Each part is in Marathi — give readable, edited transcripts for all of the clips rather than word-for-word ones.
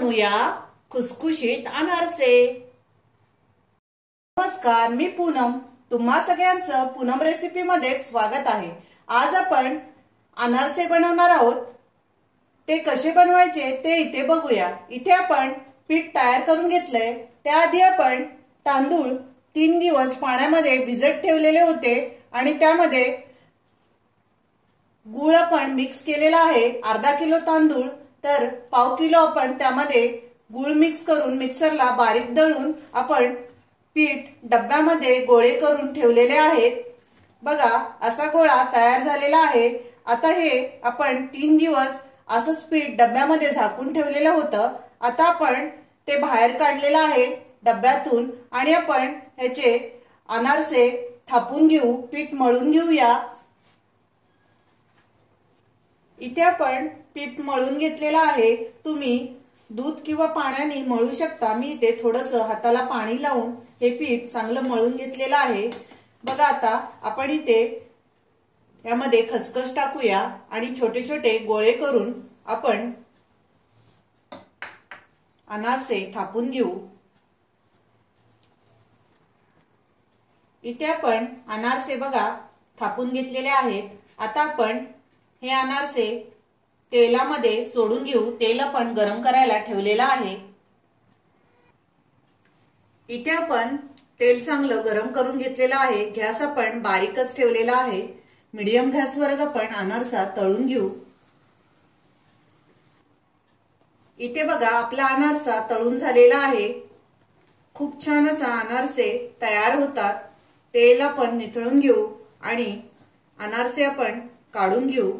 बनवूया खुसखुशीत अनारसे। नमस्कार, मी पूनम। तुम्हा सगळ्यांचं पूनम रेसिपी मध्ये स्वागत आहे। आज आपण अनारसे बनवणार आहोत। ते कसे बनवायचे ते इथे बघूया। इथे आपण पीठ तयार करून घेतलंय। त्याआधी आपण तांदूळ 3 दिवस पाण्यामध्ये भिजत ठेवलेले होते आणि त्यामध्ये गूळ आपण मिक्स केलेला आहे। अर्धा किलो तांदूळ तर पाव किलो आपण त्यामध्ये गूळ मिक्स करून मिक्सरला बारीक दळून आपण पीठ डब्यामध्ये गोळे करून ठेवलेले आहेत। बघा, असा गोळा तयार झालेला आहे। आता हे आपण 3 दिवस असंच पीठ डब्यामध्ये झाकून ठेवलेलं होतं। आता आपण ते बाहेर काढलेलं आहे डब्यातून आणि आपण ह्याचे अनारसे थापून घेऊ, पीठ मळून घेऊया। इथे आपण पीठ मळून घेतलेला आहे। तुम्ही दूध किंवा पाण्याने मळू शकता। मी इथे थोडंसं हाताला पाणी लावून हे पीठ चांगलं मळून घेतलेलं आहे। बघा, आता आपण इथे यामध्ये खसखस टाकूया आणि छोटे छोटे गोळे करून आपण अनारसे थापून घेऊ। इथे आपण अनारसे बघा थापून घेतलेले आहेत। आता आपण हे अनारसे तेलामध्ये सोडून घेऊ। तेल आपण गरम करायला ठेवलेलं आहे। इथे आपण तेल चांगलं गरम करून घेतलेलं आहे। गॅस आपण बारीकच ठेवलेला आहे। मीडियम गॅसवरच आपण अनारसा तळून घेऊ। इथे बघा, आपला अनारसा तळून झालेला आहे। खूप छान असा अनारसे तयार होतात। तेल आपण निथळून घेऊ आणि अनारसे आपण काढून घेऊ।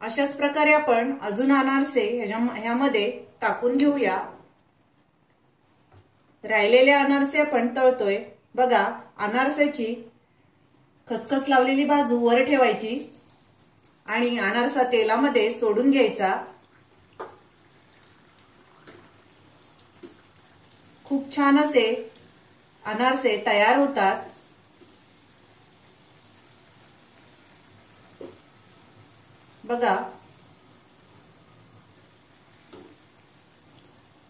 अशाच प्रकारे आपण अजून अनारसे ह्यामध्ये टाकून घेऊया। राहिलेले अनारसे आपण तळतोय। बघा, अनारसाची खसखस लावलेली बाजू वर ठेवायची आणि अनारसा तेलामध्ये सोडून घ्यायचा। खूप छान असे अनारसे तयार होतात। बघा,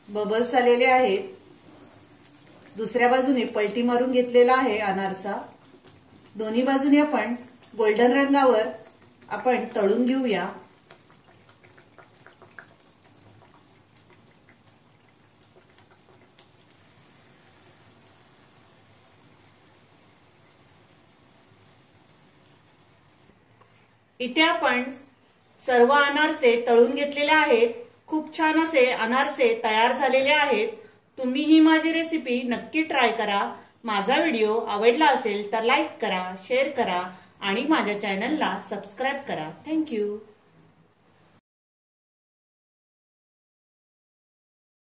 बबल्स आलेले आहेत। दुसऱ्या बाजूने पलटी मारून घेतलेला आहे अनारसा। दोन्ही बाजूने आपण गोल्डन रंगावर आपण तळून घेऊया। इथे आपण सर्व अनारसे तळून घेतलेले आहेत। खूप छान असे अनारसे तयार झालेले आहेत। तुम्ही ही माझी रेसिपी नक्की ट्राय करा। माझा व्हिडिओ आवडला असेल तर लाईक करा, शेअर करा आणि माझ्या चॅनलला सबस्क्राइब करा। Thank you.